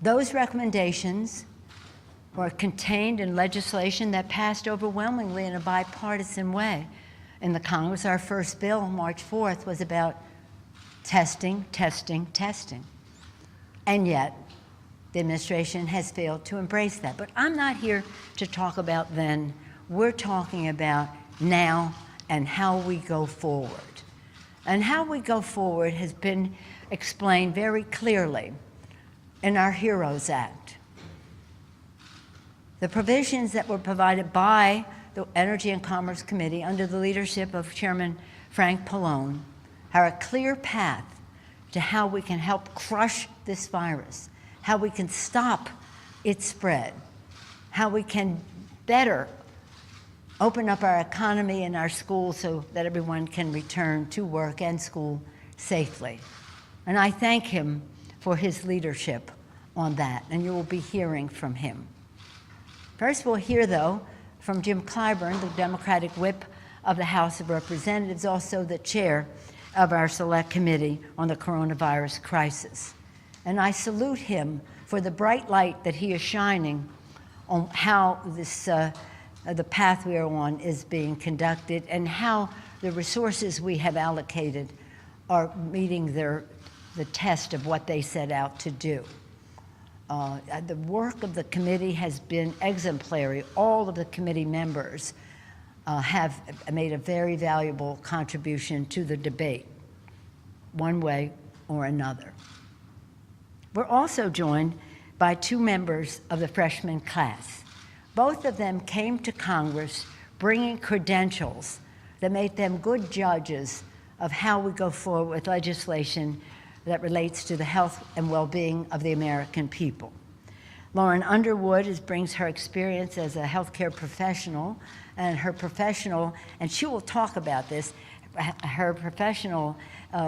Those recommendations were contained in legislation that passed overwhelmingly in a bipartisan way. In the Congress, our first bill, March 4th, was about testing, testing, testing. And yet, the administration has failed to embrace that. But I'm not here to talk about then. We're talking about now and how we go forward. And how we go forward has been explained very clearly in our HEROES Act. The provisions that were provided by the Energy and Commerce Committee under the leadership of Chairman Frank Pallone are a clear path to how we can help crush this virus, how we can stop its spread, how we can better open up our economy and our schools so that everyone can return to work and school safely. And I thank him for his leadership on that, and you will be hearing from him. First, we'll hear, though, from Jim Clyburn, the Democratic whip of the House of Representatives, also the chair of our Select Committee on the Coronavirus Crisis. And I salute him for the bright light that he is shining on how this, the path we are on is being conducted and how the resources we have allocated are meeting the test of what they set out to do. The work of the committee has been exemplary. All of the committee members have made a very valuable contribution to the debate, one way or another. We're also joined by two members of the freshman class. Both of them came to Congress bringing credentials that made them good judges of how we go forward with legislation that relates to the health and well-being of the American people. Lauren Underwood brings her experience as a healthcare professional and and she will talk about this, her professional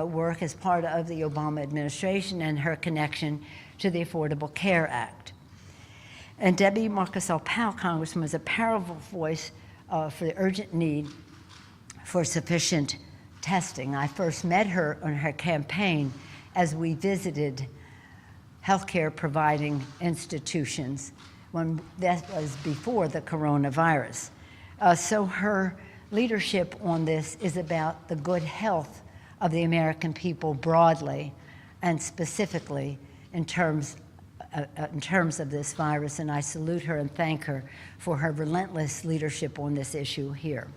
work as part of the Obama administration and her connection to the Affordable Care Act. And Debbie Marcus-Powell, Congressman, was a powerful voice for the urgent need for sufficient testing. I first met her on her campaign as we visited healthcare providing institutions when that was before the coronavirus. So her leadership on this is about the good health of the American people broadly and specifically in terms of this virus, and I salute her and thank her for her relentless leadership on this issue here.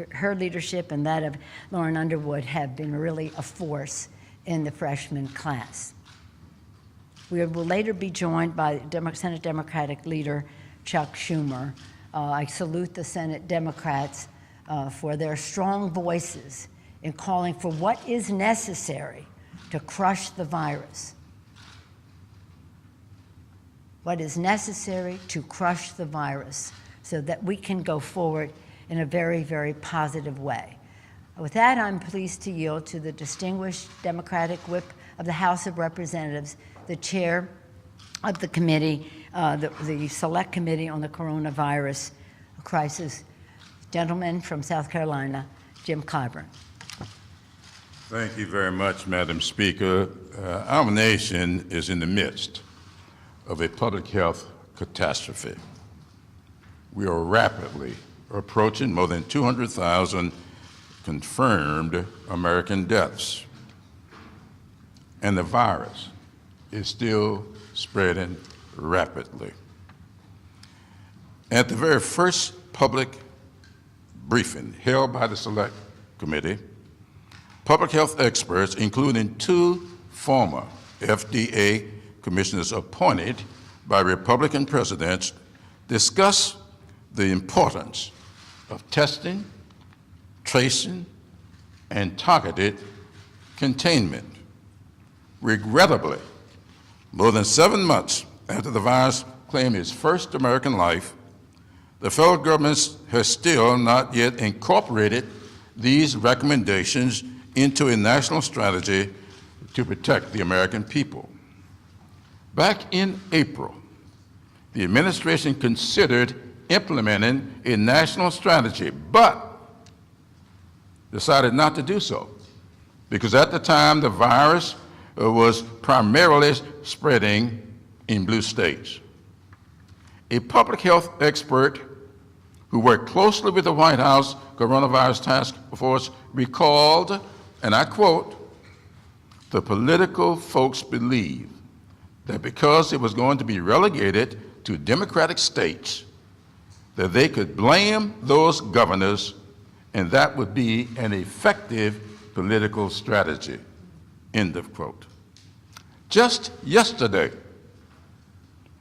Her leadership and that of Lauren Underwood have been really a force in the freshman class. We will later be joined by Senate Democratic leader Chuck Schumer. I salute the Senate Democrats for their strong voices in calling for what is necessary to crush the virus. What is necessary to crush the virus so that we can go forward in a very, very positive way. With that, I'm pleased to yield to the distinguished Democratic whip of the House of Representatives, the chair of the committee, the Select Committee on the Coronavirus Crisis, gentleman from South Carolina, Jim Clyburn. Thank you very much, Madam Speaker. Our nation is in the midst of a public health catastrophe. We are rapidly approaching more than 200,000 confirmed American deaths, and the virus is still spreading rapidly. At the very first public briefing held by the Select Committee, public health experts, including two former FDA commissioners appointed by Republican presidents, discussed the importance of testing, tracing, and targeted containment. Regrettably, more than 7 months after the virus claimed its first American life, the federal government has still not yet incorporated these recommendations into a national strategy to protect the American people. Back in April, the administration considered implementing a national strategy, but decided not to do so because at the time the virus was primarily spreading in blue states. A public health expert who worked closely with the White House Coronavirus Task Force recalled, and I quote, "The political folks believe that because it was going to be relegated to Democratic states, that they could blame those governors and that would be an effective political strategy," end of quote. Just yesterday,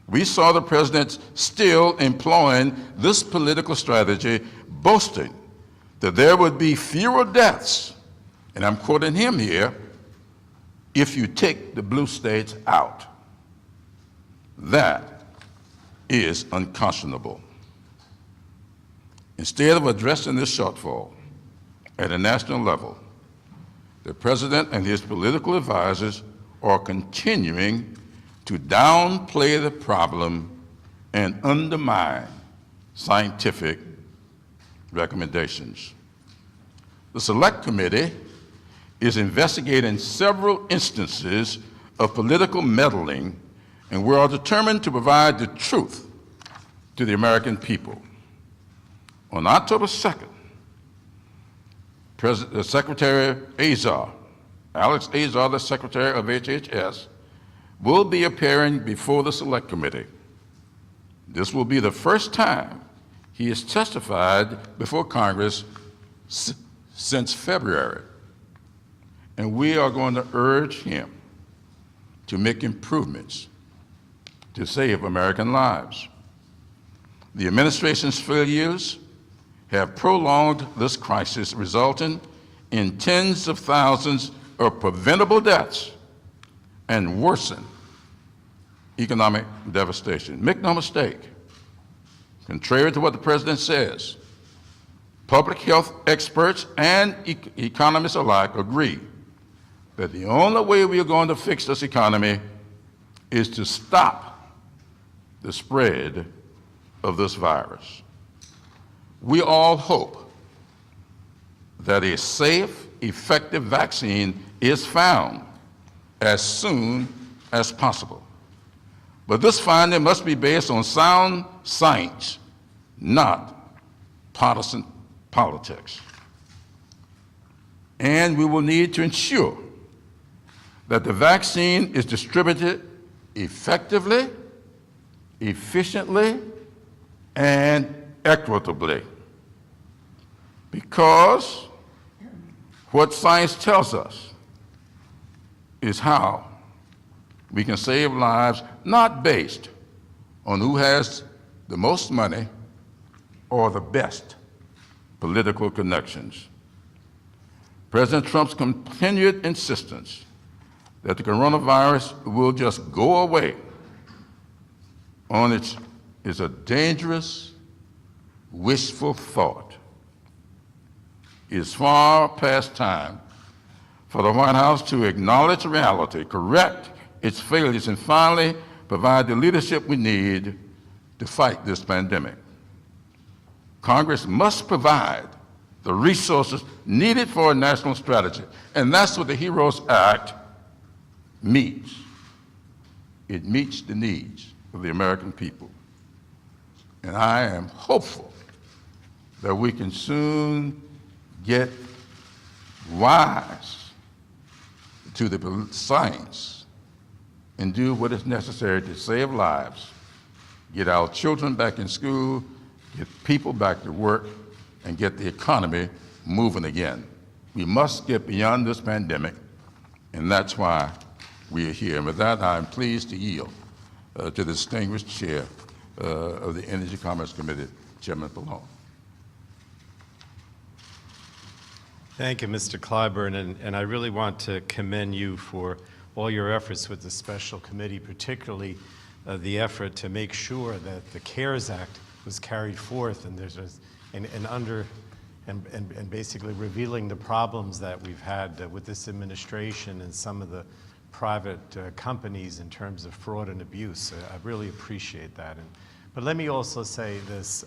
we saw the president still employing this political strategy, boasting that there would be fewer deaths, and I'm quoting him here, if you take the blue states out. That is unconscionable. Instead of addressing this shortfall at a national level, the president and his political advisors are continuing to downplay the problem and undermine scientific recommendations. The Select Committee is investigating several instances of political meddling, and we are determined to provide the truth to the American people. On October 2nd, Secretary Azar, Alex Azar, the Secretary of HHS, will be appearing before the Select Committee. This will be the first time he has testified before Congress since February, and we are going to urge him to make improvements to save American lives. The administration's failures have prolonged this crisis, resulting in tens of thousands of preventable deaths and worsened economic devastation. Make no mistake, contrary to what the president says, public health experts and economists alike agree that the only way we are going to fix this economy is to stop the spread of this virus. We all hope that a safe, effective vaccine is found as soon as possible. But this finding must be based on sound science, not partisan politics. And we will need to ensure that the vaccine is distributed effectively, efficiently, and equitably. Because what science tells us is how we can save lives, not based on who has the most money or the best political connections. President Trump's continued insistence that the coronavirus will just go away on its is a dangerous, wishful thought. It is far past time for the White House to acknowledge reality, correct its failures, and finally provide the leadership we need to fight this pandemic. Congress must provide the resources needed for a national strategy, and that's what the HEROES Act meets. It meets the needs of the American people. And I am hopeful that we can soon get wise to the science and do what is necessary to save lives, get our children back in school, get people back to work, and get the economy moving again. We must get beyond this pandemic, and that's why we are here. And with that, I'm pleased to yield to the distinguished chair of the Energy Commerce Committee, Chairman Pelosi. Thank you, Mr. Clyburn, and I really want to commend you for all your efforts with the special committee, particularly the effort to make sure that the CARES Act was carried forth, and and basically revealing the problems that we've had with this administration and some of the private companies in terms of fraud and abuse. I really appreciate that. But let me also say this,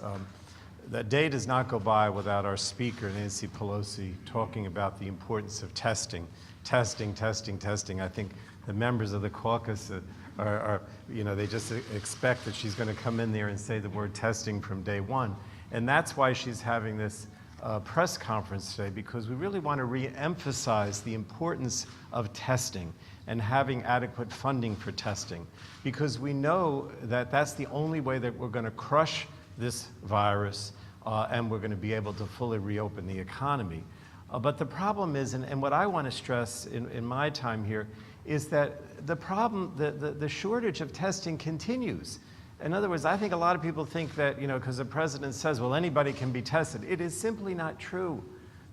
that day does not go by without our Speaker, Nancy Pelosi, talking about the importance of testing. I think the members of the caucus or they just expect that she's going to come in there and say the word testing from day one. And that's why she's having this press conference today, because we really want to re-emphasize the importance of testing and having adequate funding for testing, because we know that that's the only way that we're going to crush this virus and we're going to be able to fully reopen the economy. But the problem is, and what I want to stress in my time here, is that the shortage of testing continues. In other words, I think a lot of people think that, because the president says, well, anybody can be tested. It is simply not true.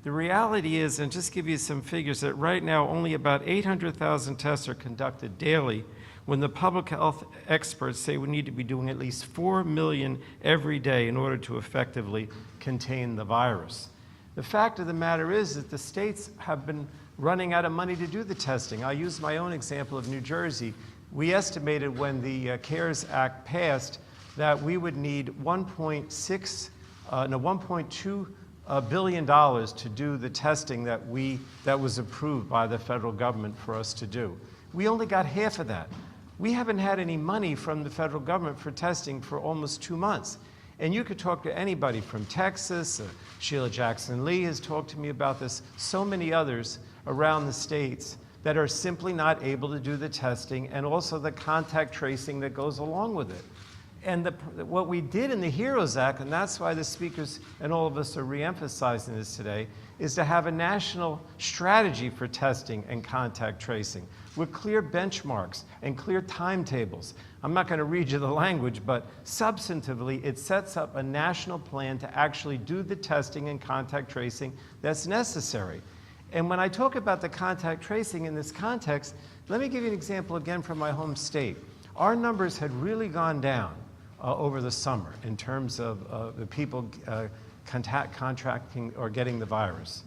The reality is, and just give you some figures, that right now only about 800,000 tests are conducted daily, when the public health experts say we need to be doing at least 4 million every day in order to effectively contain the virus. The fact of the matter is that the states have been running out of money to do the testing. I'll use my own example of New Jersey. We estimated when the CARES Act passed that we would need $1.2 billion to do the testing that was approved by the federal government for us to do. We only got half of that. We haven't had any money from the federal government for testing for almost 2 months. And you could talk to anybody from Texas, Sheila Jackson Lee has talked to me about this, so many others around the states that are simply not able to do the testing and also the contact tracing that goes along with it. And what we did in the HEROES Act, and that's why the speakers and all of us are re-emphasizing this today, is to have a national strategy for testing and contact tracing with clear benchmarks and clear timetables. I'm not going to read you the language, but substantively, it sets up a national plan to actually do the testing and contact tracing that's necessary. And when I talk about the contact tracing in this context, let me give you an example again from my home state. Our numbers had really gone down over the summer in terms of the people contracting or getting the virus.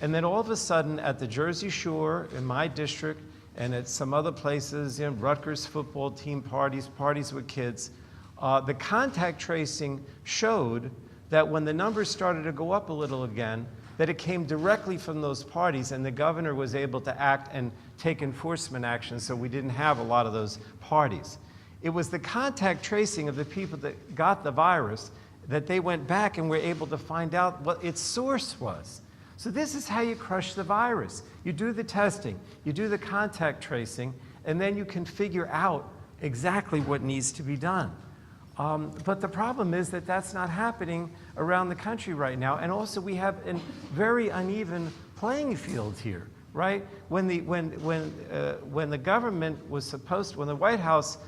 And then all of a sudden at the Jersey Shore, in my district, and at some other places, Rutgers football team parties with kids, the contact tracing showed that when the numbers started to go up a little again, that it came directly from those parties, and the governor was able to act and take enforcement action, so we didn't have a lot of those parties. It was the contact tracing of the people that got the virus that they went back and were able to find out what its source was. So this is how you crush the virus. You do the testing, you do the contact tracing, and then you can figure out exactly what needs to be done. But the problem is that that's not happening around the country right now, and also we have a very uneven playing field here, right? When the government was when the White House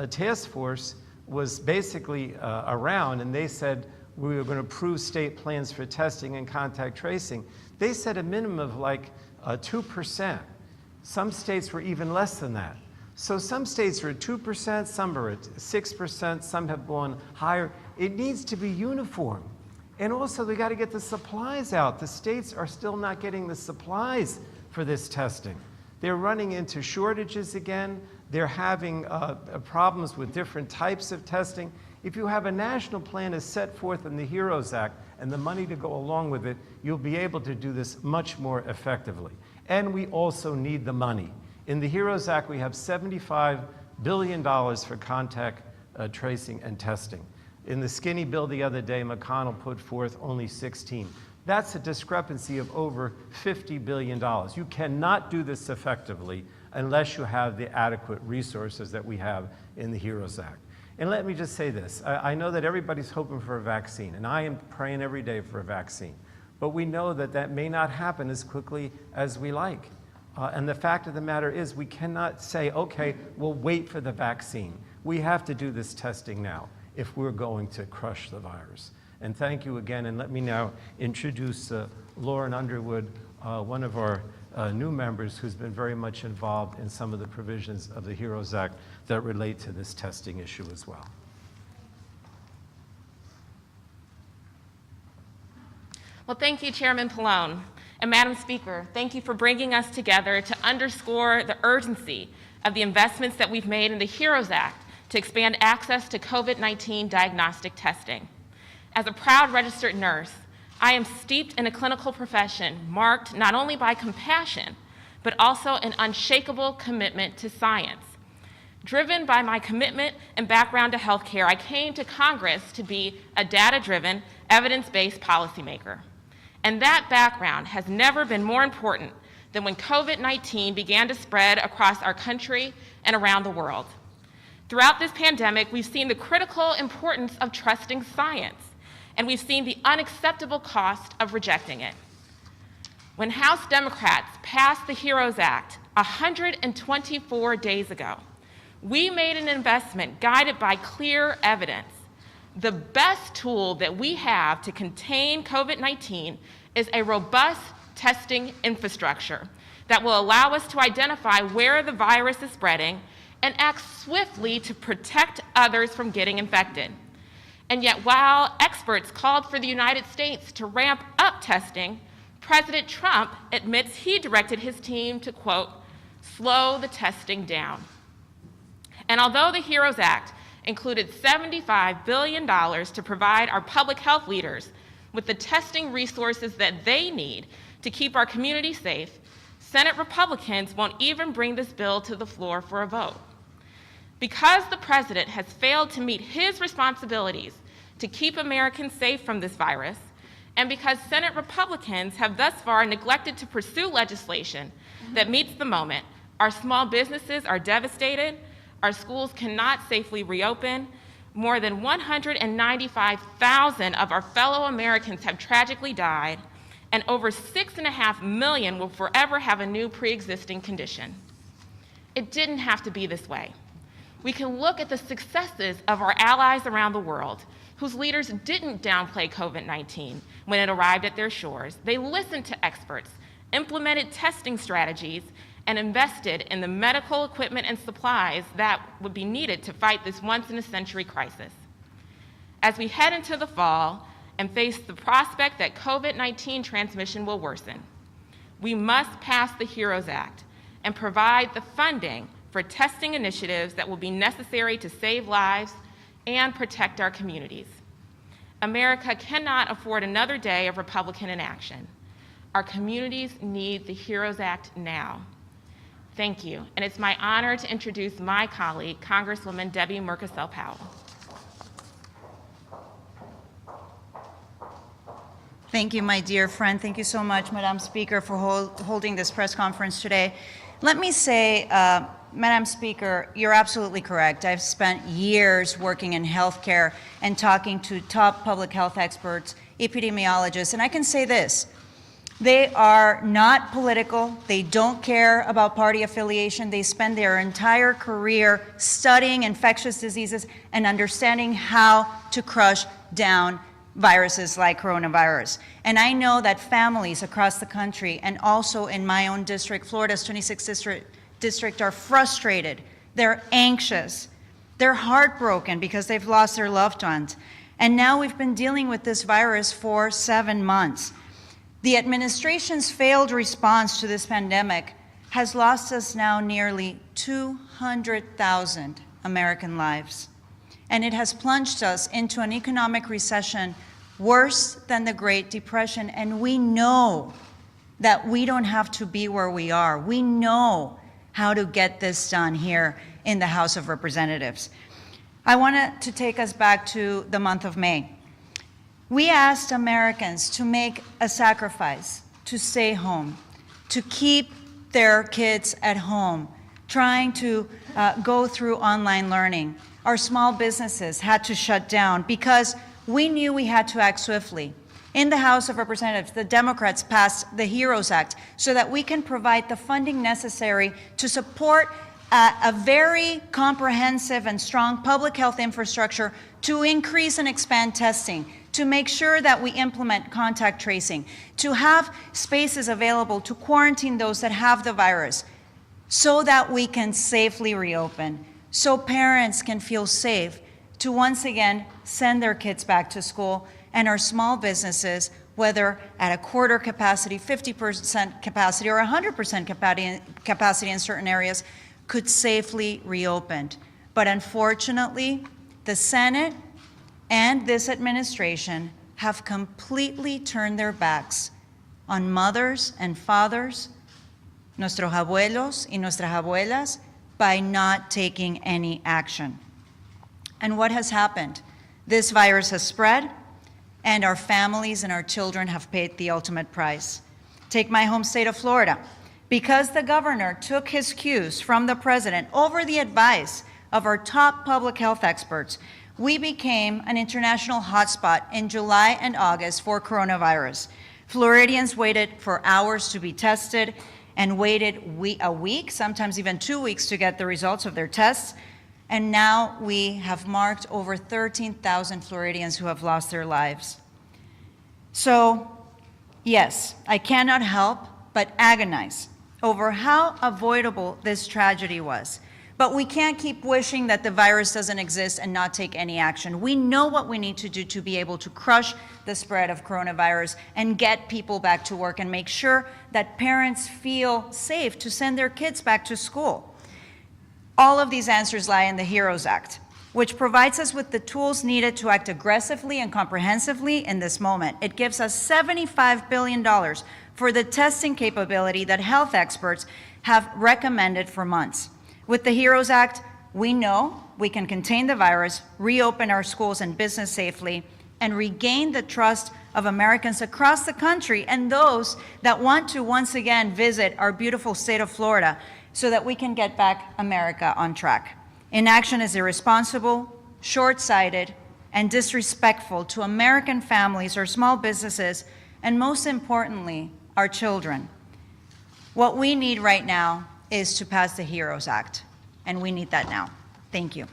task force was basically around, and they said we were going to approve state plans for testing and contact tracing, they said a minimum of like 2%. Some states were even less than that. So some states are at 2%, some are at 6%, some have gone higher. It needs to be uniform. And also, we got to get the supplies out. The states are still not getting the supplies for this testing. They're running into shortages again. They're having problems with different types of testing. If you have a national plan as set forth in the HEROES Act and the money to go along with it, you'll be able to do this much more effectively. And we also need the money. In the HEROES Act, we have $75 billion for contact tracing and testing. In the skinny bill the other day, McConnell put forth only 16. That's a discrepancy of over $50 billion. You cannot do this effectively unless you have the adequate resources that we have in the HEROES Act. And let me just say this. I know that everybody's hoping for a vaccine, and I am praying every day for a vaccine. But we know that that may not happen as quickly as we like. And the fact of the matter is we cannot say, okay, we'll wait for the vaccine. We have to do this testing now if we're going to crush the virus. And thank you again, and let me now introduce Lauren Underwood, one of our new members who's been very much involved in some of the provisions of the HEROES Act that relate to this testing issue as well. Well, thank you, Chairman Pallone. And Madam Speaker, thank you for bringing us together to underscore the urgency of the investments that we've made in the HEROES Act to expand access to COVID-19 diagnostic testing. As a proud registered nurse, I am steeped in a clinical profession marked not only by compassion, but also an unshakable commitment to science. Driven by my commitment and background to healthcare, I came to Congress to be a data-driven, evidence-based policymaker. And that background has never been more important than when COVID-19 began to spread across our country and around the world. Throughout this pandemic, we've seen the critical importance of trusting science, and we've seen the unacceptable cost of rejecting it. When House Democrats passed the HEROES Act 124 days ago, we made an investment guided by clear evidence. The best tool that we have to contain COVID-19 is a robust testing infrastructure that will allow us to identify where the virus is spreading and act swiftly to protect others from getting infected. And yet, while experts called for the United States to ramp up testing, President Trump admits he directed his team to, quote, slow the testing down. And although the HEROES Act included $75 billion to provide our public health leaders with the testing resources that they need to keep our community safe, Senate Republicans won't even bring this bill to the floor for a vote. Because the president has failed to meet his responsibilities to keep Americans safe from this virus, and because Senate Republicans have thus far neglected to pursue legislation that meets the moment, our small businesses are devastated, our schools cannot safely reopen, more than 195,000 of our fellow Americans have tragically died, and over 6.5 million will forever have a new pre-existing condition. It didn't have to be this way. We can look at the successes of our allies around the world, whose leaders didn't downplay COVID-19 when it arrived at their shores. They listened to experts, implemented testing strategies, and invested in the medical equipment and supplies that would be needed to fight this once-in-a-century crisis. As we head into the fall and face the prospect that COVID-19 transmission will worsen, we must pass the HEROES Act and provide the funding for testing initiatives that will be necessary to save lives and protect our communities. America cannot afford another day of Republican inaction. Our communities need the HEROES Act now. Thank you, and it's my honor to introduce my colleague, Congresswoman Debbie Murkisell-Powell. Thank you, my dear friend. Thank you so much, Madam Speaker, for holding this press conference today. Let me say, Madam Speaker, you're absolutely correct. I've spent years working in healthcare and talking to top public health experts, epidemiologists, and I can say this. They are not political. They don't care about party affiliation. They spend their entire career studying infectious diseases and understanding how to crush down viruses like coronavirus. And I know that families across the country and also in my own district, Florida's 26th district, are frustrated. They're anxious. They're heartbroken because they've lost their loved ones. And now we've been dealing with this virus for 7 months. The administration's failed response to this pandemic has lost us now nearly 200,000 American lives. And it has plunged us into an economic recession worse than the Great Depression. And we know that we don't have to be where we are. We know how to get this done here in the House of Representatives. I wanted to take us back to the month of May. We asked Americans to make a sacrifice, to stay home, to keep their kids at home, trying to go through online learning. Our small businesses had to shut down because we knew we had to act swiftly. In the House of Representatives, the Democrats passed the HEROES Act so that we can provide the funding necessary to support a very comprehensive and strong public health infrastructure to increase and expand testing, to make sure that we implement contact tracing, to have spaces available to quarantine those that have the virus so that we can safely reopen, so parents can feel safe to once again send their kids back to school, and our small businesses, whether at a quarter capacity, 50% capacity, or 100% capacity in certain areas, could safely reopen. But unfortunately, the Senate and this administration have completely turned their backs on mothers and fathers, nuestros abuelos y nuestras abuelas, by not taking any action. And what has happened? This virus has spread, and our families and our children have paid the ultimate price. Take my home state of Florida. Because the governor took his cues from the president over the advice of our top public health experts, we became an international hotspot in July and August for coronavirus. Floridians waited for hours to be tested and waited a week, sometimes even 2 weeks, to get the results of their tests. And now we have marked over 13,000 Floridians who have lost their lives. So, yes, I cannot help but agonize over how avoidable this tragedy was. But we can't keep wishing that the virus doesn't exist and not take any action. We know what we need to do to be able to crush the spread of coronavirus and get people back to work and make sure that parents feel safe to send their kids back to school. All of these answers lie in the HEROES Act, which provides us with the tools needed to act aggressively and comprehensively in this moment. It gives us $75 billion for the testing capability that health experts have recommended for months. With the HEROES Act, we know we can contain the virus, reopen our schools and business safely, and regain the trust of Americans across the country and those that want to once again visit our beautiful state of Florida so that we can get back America on track. Inaction is irresponsible, short-sighted, and disrespectful to American families, our small businesses, and most importantly, our children. What we need right now is to pass the HEROES Act, and we need that now. Thank you.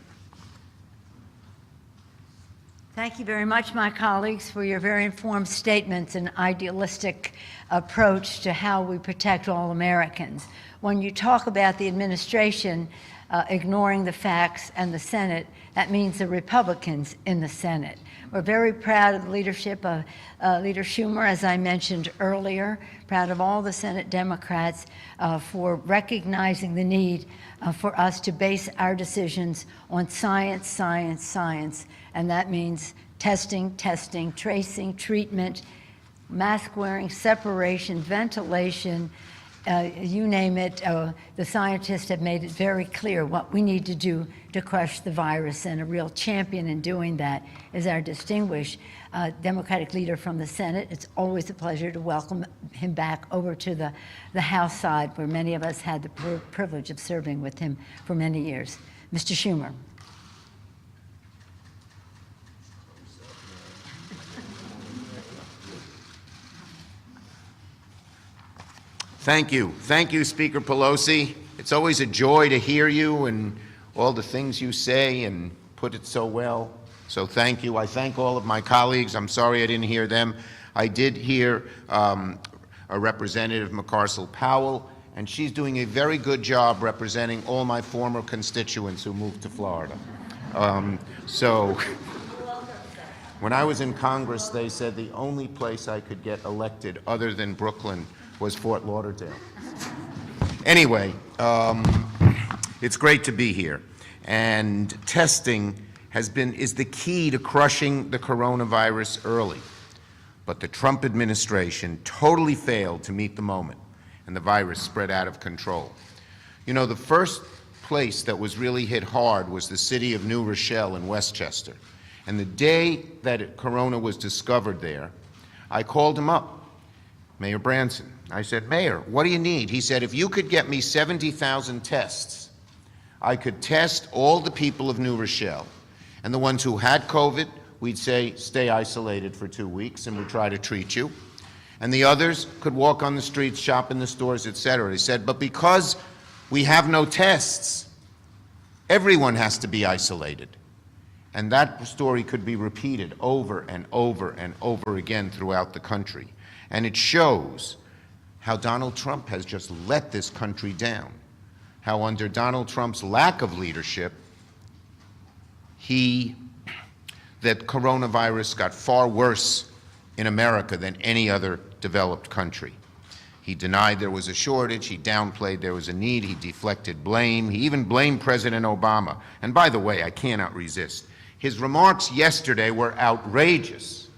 Thank you very much, my colleagues, for your very informed statements and idealistic approach to how we protect all Americans. When you talk about the administration ignoring the facts and the Senate, that means the Republicans in the Senate. We're very proud of the leadership of Leader Schumer, as I mentioned earlier, proud of all the Senate Democrats for recognizing the need for us to base our decisions on science, science, science, and that means testing, tracing, treatment, mask wearing, separation, ventilation, you name it. The scientists have made it very clear what we need to do to crush the virus, and a real champion in doing that is our distinguished Democratic leader from the Senate. It's always a pleasure to welcome him back over to the House side, where many of us had the privilege of serving with him for many years. Mr. Schumer. Thank you. Thank you, Speaker Pelosi. It's always a joy to hear you and all the things you say and put it so well. So thank you. I thank all of my colleagues. I'm sorry I didn't hear them. I did hear a Representative McCarcel Powell, and she's doing a very good job representing all my former constituents who moved to Florida. So when I was in Congress, they said the only place I could get elected other than Brooklyn was Fort Lauderdale. Anyway, it's great to be here. And testing is the key to crushing the coronavirus early. But the Trump administration totally failed to meet the moment, and the virus spread out of control. You know, the first place that was really hit hard was the city of New Rochelle in Westchester. And the day that corona was discovered there, I called him up, Mayor Branson. I said, Mayor, what do you need? He said, if you could get me 70,000 tests, I could test all the people of New Rochelle. And the ones who had COVID, we'd say, stay isolated for 2 weeks and we'd try to treat you. And the others could walk on the streets, shop in the stores, etc. He said, but because we have no tests, everyone has to be isolated. And that story could be repeated over and over and over again throughout the country. And it shows how Donald Trump has just let this country down, how under Donald Trump's lack of leadership, that coronavirus got far worse in America than any other developed country. He denied there was a shortage, he downplayed there was a need, he deflected blame, he even blamed President Obama. And by the way, I cannot resist. His remarks yesterday were outrageous,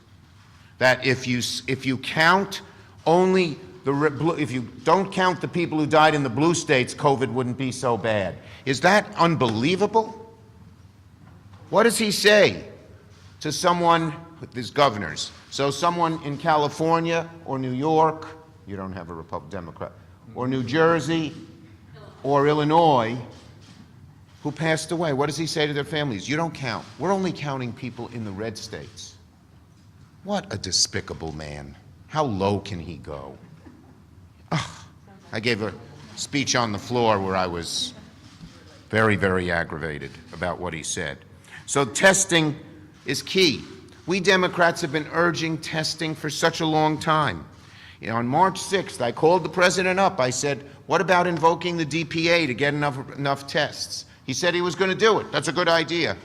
that if you count only If you don't count the people who died in the blue states, COVID wouldn't be so bad. Is that unbelievable? What does he say to someone, these governors? So someone in California or New York, you don't have a Democrat, or New Jersey or Illinois who passed away, what does he say to their families? You don't count. We're only counting people in the red states. What a despicable man. How low can he go? Ugh. I gave a speech on the floor where I was very, very aggravated about what he said. So testing is key. We Democrats have been urging testing for such a long time. On March 6th, I called the president up. I said, what about invoking the DPA to get enough tests? He said he was going to do it. That's a good idea.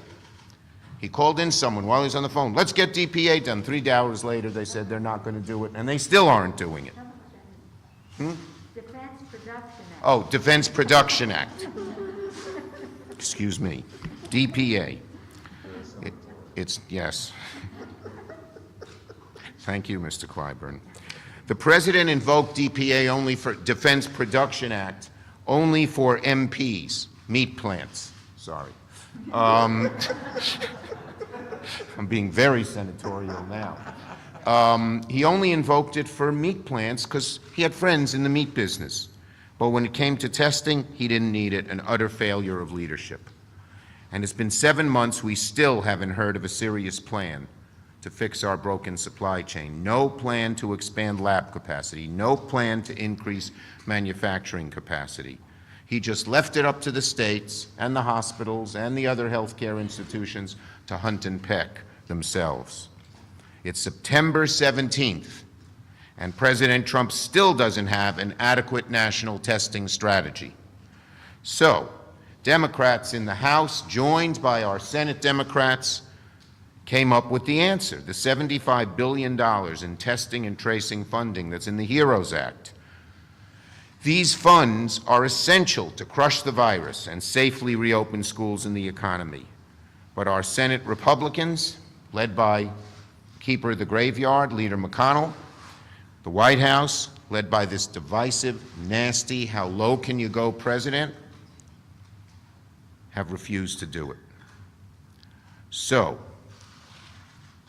He called in someone while he was on the phone. Let's get DPA done. 3 hours later, they said they're not going to do it, and they still aren't doing it. Defense Production Act. Oh, Defense Production Act. Excuse me. DPA. Yes. Thank you, Mr. Clyburn. The president invoked DPA only for Defense Production Act, only for MPs, meat plants. Sorry. I'm being very senatorial now. He only invoked it for meat plants because he had friends in the meat business. But when it came to testing, he didn't need it, an utter failure of leadership. And it's been 7 months, we still haven't heard of a serious plan to fix our broken supply chain. No plan to expand lab capacity, no plan to increase manufacturing capacity. He just left it up to the states and the hospitals and the other healthcare institutions to hunt and peck themselves. It's September 17th, and President Trump still doesn't have an adequate national testing strategy. So, Democrats in the House, joined by our Senate Democrats, came up with the answer, the $75 billion in testing and tracing funding that's in the HEROES Act. These funds are essential to crush the virus and safely reopen schools and the economy. But our Senate Republicans, led by Keeper of the Graveyard, Leader McConnell, the White House, led by this divisive, nasty, how low can you go president, have refused to do it. So,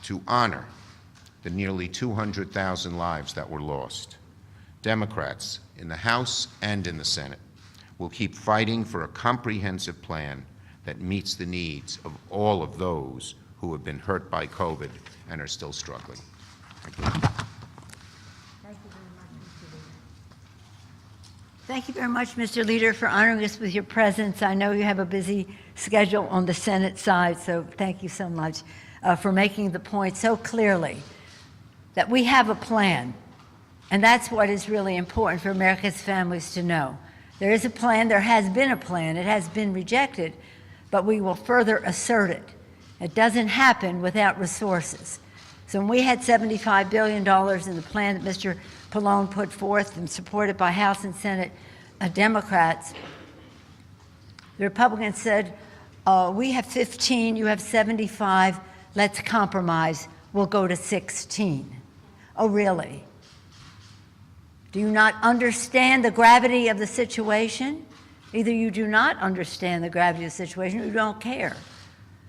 to honor the nearly 200,000 lives that were lost, Democrats in the House and in the Senate will keep fighting for a comprehensive plan that meets the needs of all of those who have been hurt by COVID and are still struggling. Thank you. Thank you very much, Mr. Leader, for honoring us with your presence. I know you have a busy schedule on the Senate side, so thank you so much for making the point so clearly that we have a plan. And that's what is really important for America's families to know. There is a plan, there has been a plan, it has been rejected, but we will further assert it. It doesn't happen without resources. So when we had $75 billion in the plan that Mr. Pallone put forth and supported by House and Senate Democrats, the Republicans said, we have 15, you have 75, let's compromise, we'll go to 16. Oh, really? Do you not understand the gravity of the situation? Either you do not understand the gravity of the situation or you don't care.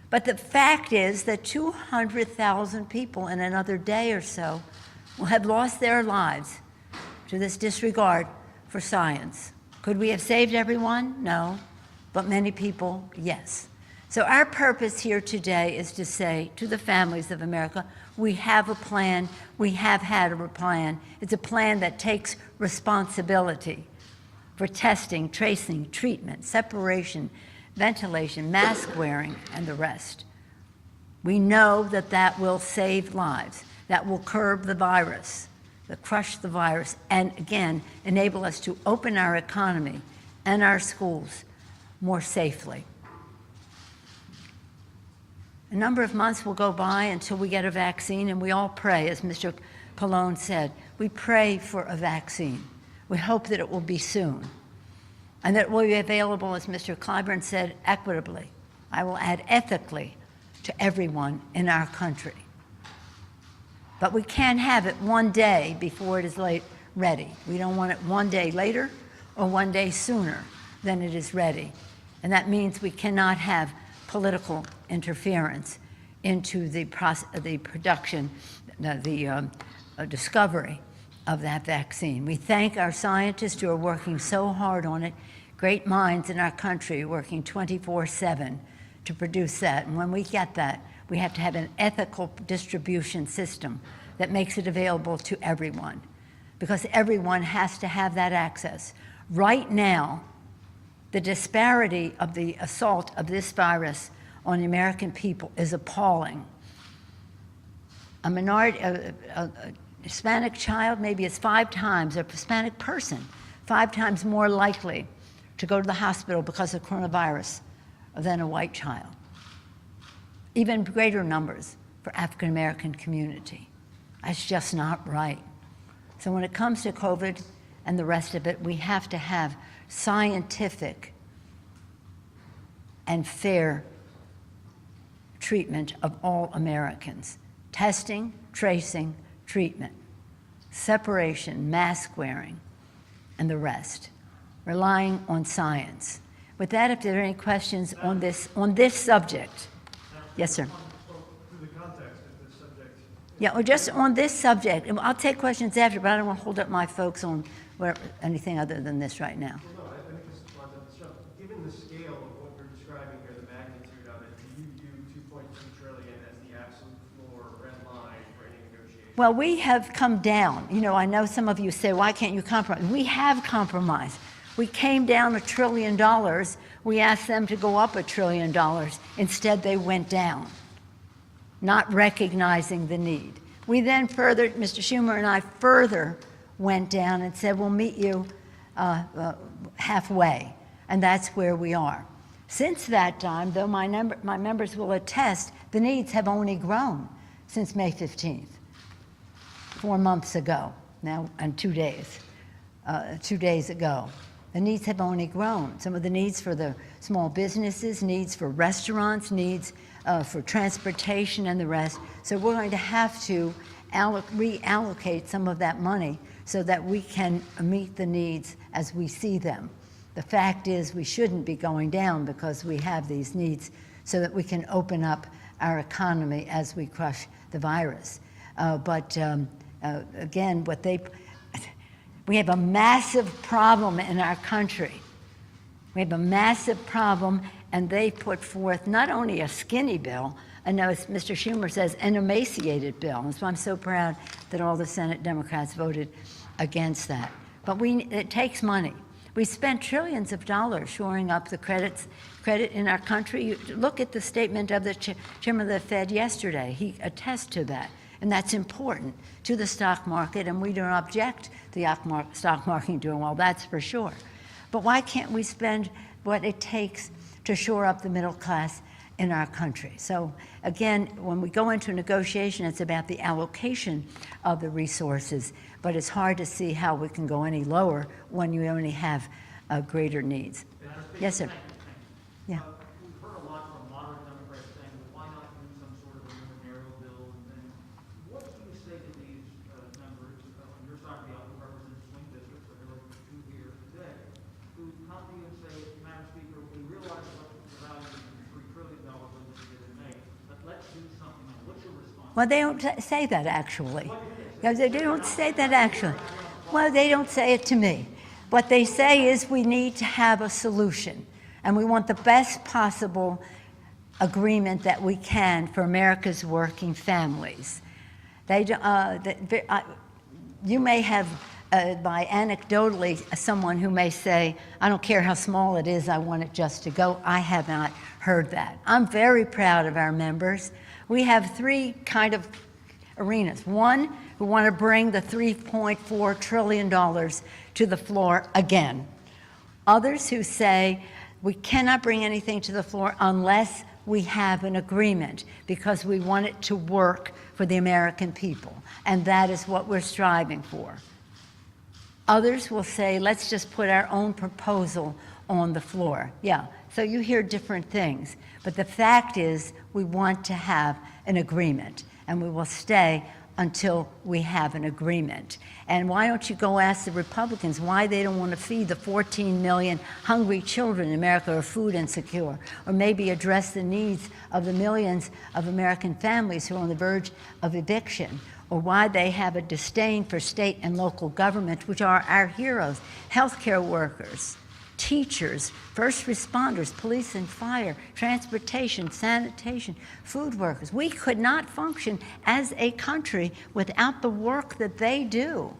But the fact is that 200,000 people in another day or so will have lost their lives to this disregard for science. Could we have saved everyone? No. But many people, yes. So our purpose here today is to say to the families of America, we have a plan, we have had a plan. It's a plan that takes responsibility for testing, tracing, treatment, separation, ventilation, mask wearing, and the rest. We know that that will save lives, that will curb the virus, that crush the virus, and again, enable us to open our economy and our schools more safely. A number of months will go by until we get a vaccine, and we all pray, as Mr. Pallone said, we pray for a vaccine. We hope that it will be soon, and that it will be available, as Mr. Clyburn said, equitably. I will add ethically to everyone in our country. But we can't have it one day before it is ready. We don't want it one day later or one day sooner than it is ready. And that means we cannot have political interference into the production, the discovery of that vaccine. We thank our scientists who are working so hard on it, great minds in our country working 24/7 to produce that. And when we get that, we have to have an ethical distribution system that makes it available to everyone, because everyone has to have that access. Right now, the disparity of the assault of this virus on the American people is appalling. A minority, a Hispanic child maybe is 5 times, a Hispanic person, 5 times more likely to go to the hospital because of coronavirus than a white child. Even greater numbers for African American community. That's just not right. So when it comes to COVID and the rest of it, we have to have scientific and fair treatment of all Americans. Testing, tracing, treatment, separation, mask wearing, and the rest. Relying on science. With that, if there are any questions on this subject. Yes, sir. Yeah, or just on this subject. I'll take questions after, but I don't want to hold up my folks on anything other than this right now. Well, no, I think this is lines up the show. Given the scale of what you're describing here, the magnitude of it, do you view $2.2 trillion as the absolute floor red line for any negotiation? Well, we have come down. You know, I know some of you say, why can't you compromise? We have compromised. We came down $1 trillion. We asked them to go up $1 trillion. Instead, they went down, not recognizing the need. We then further, Mr. Schumer and I further went down and said, we'll meet you halfway, and that's where we are. Since that time, though my members will attest, the needs have only grown since May 15th, 4 months ago now, and 2 days, 2 days ago. The needs have only grown. Some of the needs for the small businesses, needs for restaurants, needs for transportation and the rest. So we're going to have to reallocate some of that money so that we can meet the needs as we see them. The fact is we shouldn't be going down because we have these needs so that we can open up our economy as we crush the virus. Again, we have a massive problem in our country. We have a massive problem, and they put forth not only a skinny bill, I know as Mr. Schumer says, an emaciated bill. And so I'm so proud that all the Senate Democrats voted against that. But it takes money. We spent trillions of dollars shoring up the credit in our country. You look at the statement of the chairman of the Fed yesterday. He attests to that. And that's important to the stock market, and we don't object to the stock market doing well, that's for sure. But why can't we spend what it takes to shore up the middle class in our country? So again, when we go into a negotiation, it's about the allocation of the resources, but it's hard to see how we can go any lower when you only have greater needs. Yes, sir. Yeah. We've heard a lot from moderate Democrats saying, well, why not do some sort of a ministerial bill and things? What do you say to these members on your side of the aisle who represent swing districts, or there are 2 here today, who come to you and say, Madam Speaker, we realize what the value of the $3 trillion was that we did in May, but let's do something else. What's your response? Well, they don't say that actually. They don't say that actually. Well, they don't say it to me. What they say is we need to have a solution, and we want the best possible agreement that we can for America's working families. You may have, by anecdotally, someone who may say, I don't care how small it is, I want it just to go. I have not heard that. I'm very proud of our members. We have 3 kind of arenas. One, who want to bring the $3.4 trillion to the floor again. Others who say, we cannot bring anything to the floor unless we have an agreement, because we want it to work for the American people, and that is what we're striving for. Others will say, let's just put our own proposal on the floor. Yeah, so you hear different things, but the fact is we want to have an agreement, and we will stay until we have an agreement. And why don't you go ask the Republicans why they don't want to feed the 14 million hungry children in America who are food insecure, or maybe address the needs of the millions of American families who are on the verge of eviction, or why they have a disdain for state and local government, which are our heroes, healthcare workers, teachers, first responders, police and fire, transportation, sanitation, food workers. We could not function as a country without the work that they do.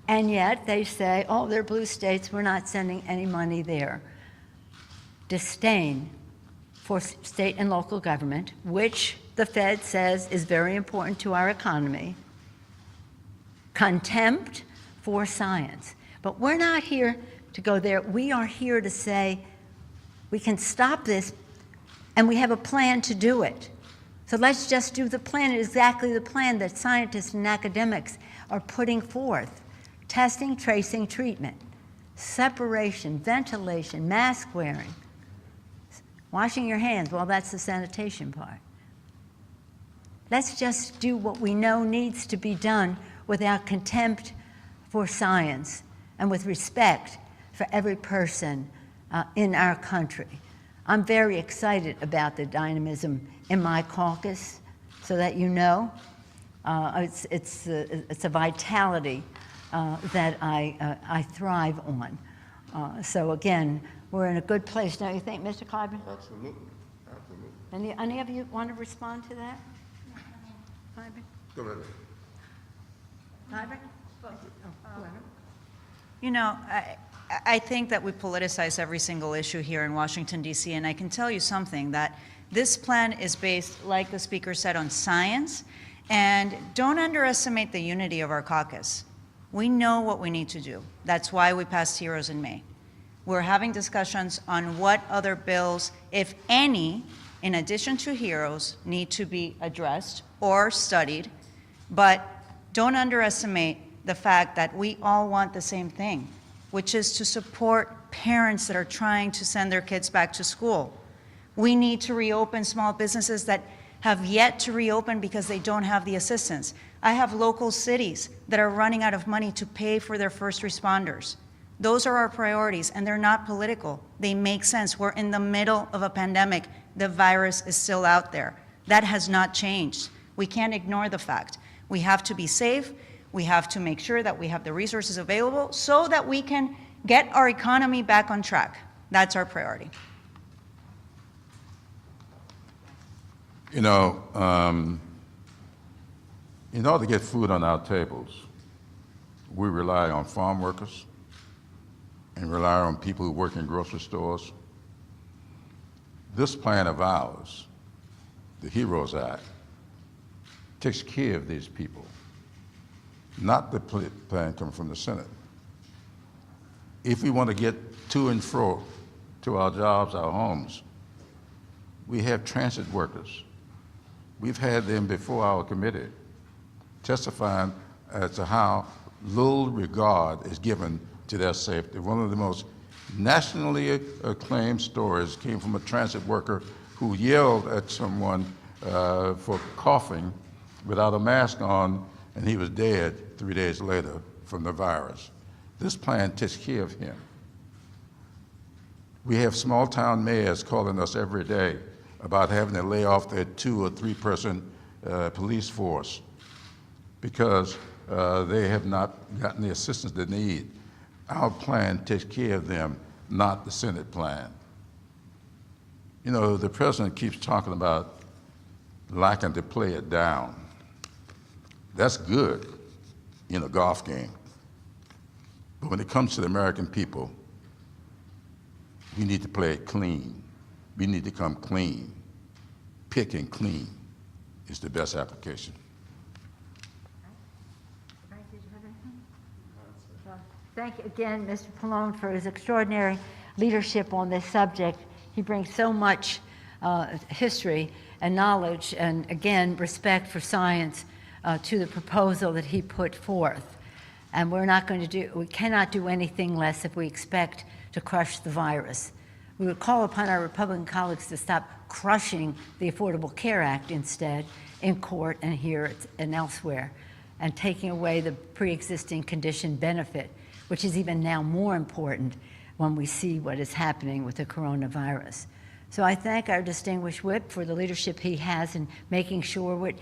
And yet they say, oh, they're blue states, we're not sending any money there. Disdain for state and local government, which the Fed says is very important to our economy. Contempt for science. But we're not here to go there. We are here to say we can stop this, and we have a plan to do it. So let's just do the plan, exactly the plan that scientists and academics are putting forth. Testing, tracing, treatment, separation, ventilation, mask wearing, washing your hands. Well, that's the sanitation part. Let's just do what we know needs to be done without contempt for science and with respect for every person in our country. I'm very excited about the dynamism in my caucus, so that you know. It's a vitality that I thrive on. So again, we're in a good place, don't you think, Mr. Clyburn? Absolutely, absolutely. Any of you want to respond to that? Clyburn? Go ahead. Clyburn? Oh, whoever. You know, I think that we politicize every single issue here in Washington, D.C., and I can tell you something, that this plan is based, like the Speaker said, on science, and don't underestimate the unity of our caucus. We know what we need to do. That's why we passed HEROES in May. We're having discussions on what other bills, if any, in addition to HEROES, need to be addressed or studied, but don't underestimate the fact that we all want the same thing, which is to support parents that are trying to send their kids back to school. We need to reopen small businesses that have yet to reopen because they don't have the assistance. I have local cities that are running out of money to pay for their first responders. Those are our priorities, and they're not political. They make sense. We're in the middle of a pandemic. The virus is still out there. That has not changed. We can't ignore the fact. We have to be safe. We have to make sure that we have the resources available so that we can get our economy back on track. That's our priority. You know, in order to get food on our tables, we rely on farm workers and rely on people who work in grocery stores. This plan of ours, the HEROES Act, takes care of these people, not the plan coming from the Senate. If we want to get to and fro to our jobs, our homes, we have transit workers. We've had them before our committee testifying as to how little regard is given to their safety. One of the most nationally acclaimed stories came from a transit worker who yelled at someone for coughing without a mask on, and he was dead 3 days later from the virus. This plan takes care of him. We have small town mayors calling us every day about having to lay off their 2 or 3 person police force because they have not gotten the assistance they need. Our plan takes care of them, not the Senate plan. You know, the president keeps talking about liking to play it down. That's good in a golf game. But when it comes to the American people, we need to play it clean. We need to come clean. Pick and clean is the best application. Thank you again, Mr. Pallone, for his extraordinary leadership on this subject. He brings so much history and knowledge and, again, respect for science to the proposal that he put forth. And we cannot do anything less if we expect to crush the virus. We would call upon our Republican colleagues to stop crushing the Affordable Care Act instead in court and here and elsewhere. and taking away the pre-existing condition benefit, which is even now more important when we see what is happening with the coronavirus. So I thank our distinguished whip for the leadership he has in making sure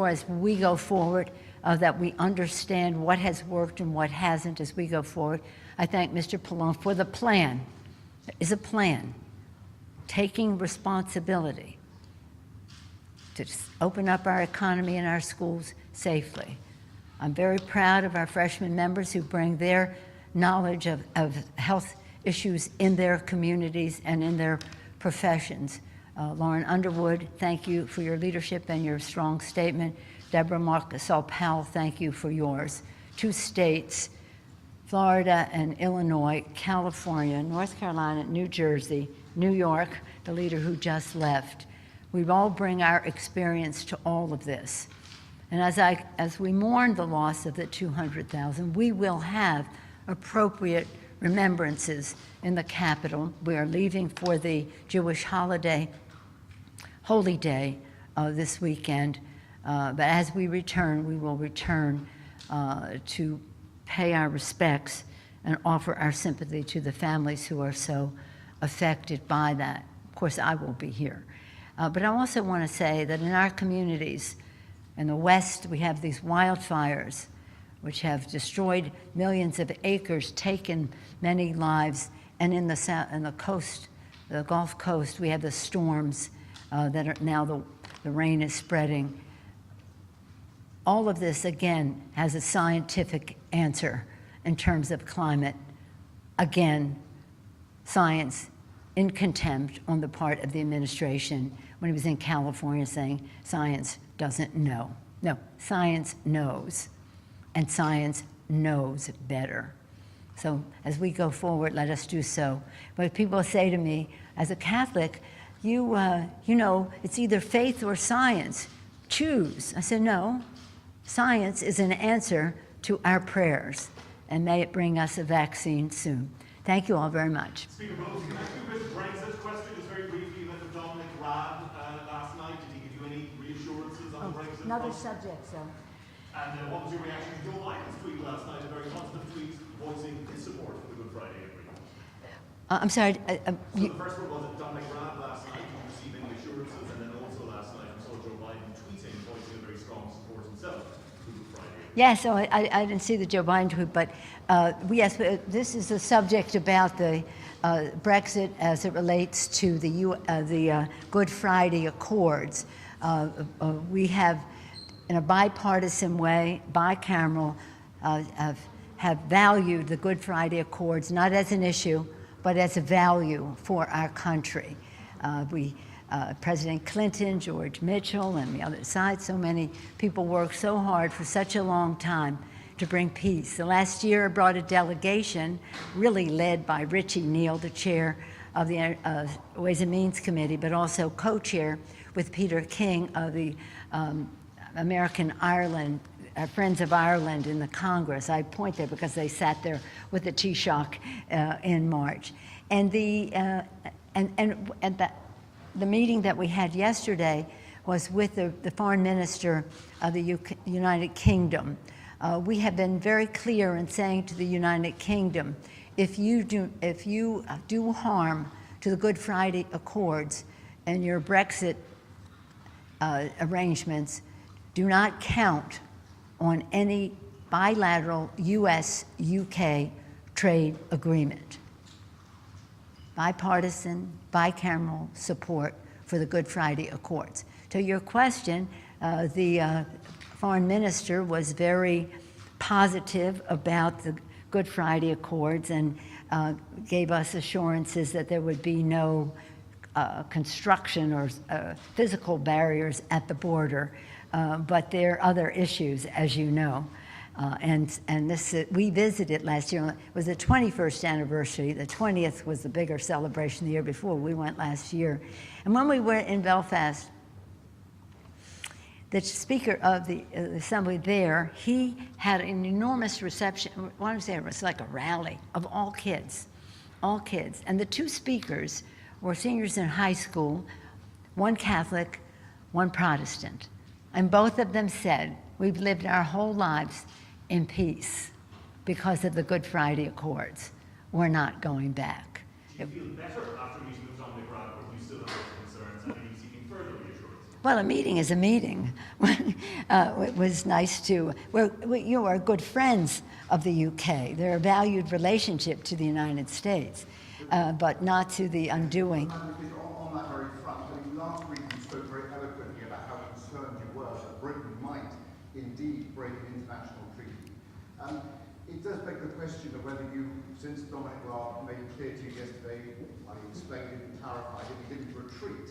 as we go forward that we understand what has worked and what hasn't as we go forward. I thank Mr. Pallone for the plan. There is a plan, taking responsibility to open up our economy and our schools safely. I'm very proud of our freshman members who bring their knowledge of health issues in their communities and in their professions. Lauren Underwood, thank you for your leadership and your strong statement. Deborah Marcus-Powell, thank you for yours. 2 states, Florida and Illinois, California, North Carolina, New Jersey, New York, the leader who just left. We all bring our experience to all of this. And as we mourn the loss of the 200,000, we will have appropriate remembrances in the Capitol. We are leaving for the Jewish holiday, Holy Day, this weekend. But as we return, we will return to pay our respects and offer our sympathy to the families who are so affected by that. Of course, I will be here. But I also want to say that in our communities, in the West, we have these wildfires which have destroyed millions of acres, taken many lives, and in the south, in the coast, the Gulf Coast, we have the storms that are now the rain is spreading. All of this, again, has a scientific answer in terms of climate. Again, science in contempt on the part of the administration when he was in California saying science doesn't know. No, science knows, and science knows better. So as we go forward, let us do so. But people say to me, as a Catholic, you know, it's either faith or science. Choose. I said, no. Science is an answer to our prayers, and may it bring us a vaccine soon. Thank you all very much. Speaker Pelosi, can I ask you a Brexit question just very briefly? You met with Dominic Raab last night. Did he give you any reassurances on the Brexit? Another subject, so. And what was your reaction to Joe Biden's tweet last night? A very positive tweet voicing his support for the Good Friday Agreement. I'm sorry. So the first one was at Dominic Raab last night. Did you receive any assurances? And then also last night, I saw Joe Biden tweeting, voicing a very strong support himself. Yeah, so I didn't see the Joe Biden tweet, but yes, this is a subject about the Brexit as it relates to the Good Friday Accords. We have, in a bipartisan way, bicameral, have valued the Good Friday Accords not as an issue, but as a value for our country. President Clinton, George Mitchell, and the other side, so many people worked so hard for such a long time to bring peace. The last year brought a delegation really led by Richie Neal, the chair of the Ways and Means Committee, but also co-chair with Peter King of the American Ireland, Friends of Ireland in the Congress. I point there because they sat there with the Taoiseach in March. And the meeting that we had yesterday was with the foreign minister of the United Kingdom. We have been very clear in saying to the United Kingdom, if you do harm to the Good Friday Accords and your Brexit arrangements, do not count on any bilateral US-UK trade agreement. Bipartisan, bicameral support for the Good Friday Accords. To your question, the foreign minister was very positive about the Good Friday Accords and gave us assurances that there would be no construction or physical barriers at the border, but there are other issues, as you know. And this, we visited last year. It was the 21st anniversary. The 20th was the bigger celebration the year before. We went last year. And when we were in Belfast, the Speaker of the Assembly there, he had an enormous reception. Why don't I say it was like a rally of all kids. And the 2 speakers were seniors in high school, one Catholic, one Protestant. And both of them said, we've lived our whole lives in peace because of the Good Friday Accords. We're not going back. Do you feel better after meeting with Dominic Raab, or do you still have those concerns, and are you seeking further reassurance? Well, a meeting is a meeting. It was nice to, you are good friends of the UK. They're a valued relationship to the United States, but not to the undoing. On that very front, I mean, last week you spoke very eloquently about how concerned you were that Britain might indeed break an international treaty. It does beg the question of whether you, since Dominic Raab made clear to you yesterday, I explained it and clarified it, he didn't retreat.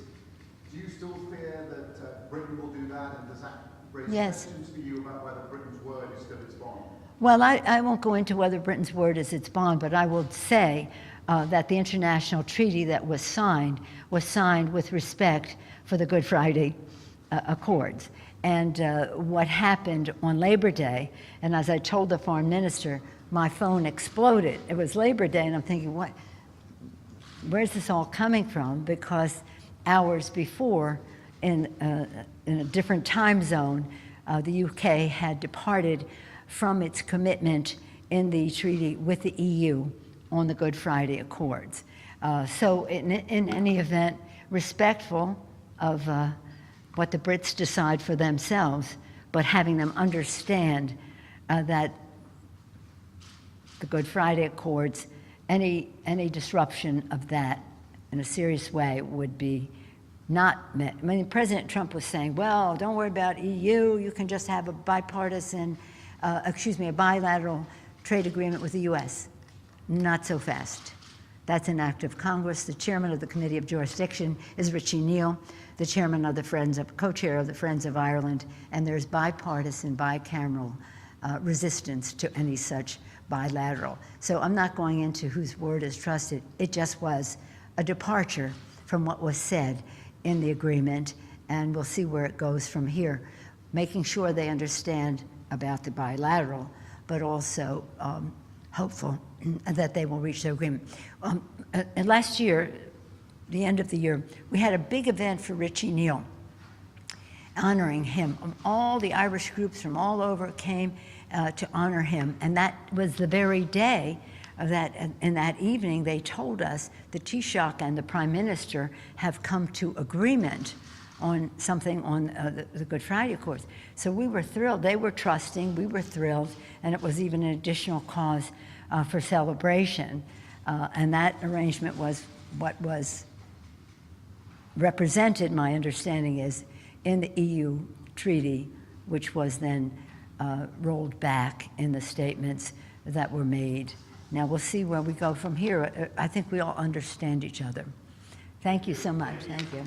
Do you still fear that Britain will do that, and does that raise questions for you about whether Britain's word is still its bond? Well, I won't go into whether Britain's word is its bond, but I will say that the international treaty that was signed with respect for the Good Friday Accords. And what happened on Labor Day, and as I told the foreign minister, my phone exploded. It was Labor Day, and I'm thinking, where's this all coming from? Because hours before, in a different time zone, the UK had departed from its commitment in the treaty with the EU on the Good Friday Accords. So in any event, respectful of what the Brits decide for themselves, but having them understand that the Good Friday Accords, any disruption of that in a serious way would be not met. I mean, President Trump was saying, well, don't worry about EU, you can just have a a bilateral trade agreement with the US. Not so fast. That's an act of Congress. The chairman of the Committee of Jurisdiction is Richie Neal, the chairman of the co-chair of the Friends of Ireland, and there's bipartisan, bicameral resistance to any such bilateral. So I'm not going into whose word is trusted. It just was a departure from what was said in the agreement, and we'll see where it goes from here, making sure they understand about the bilateral, but also hopeful that they will reach their agreement. And last year, the end of the year, we had a big event for Richie Neal, honoring him. All the Irish groups from all over came to honor him, and that was the very day of that. In that evening, they told us the Taoiseach and the Prime Minister have come to agreement on something on the Good Friday Accords. So we were thrilled. They were trusting. We were thrilled, and it was even an additional cause for celebration. And that arrangement was what was represented, my understanding is, in the EU treaty, which was then rolled back in the statements that were made. Now we'll see where we go from here. I think we all understand each other. Thank you so much. Thank you.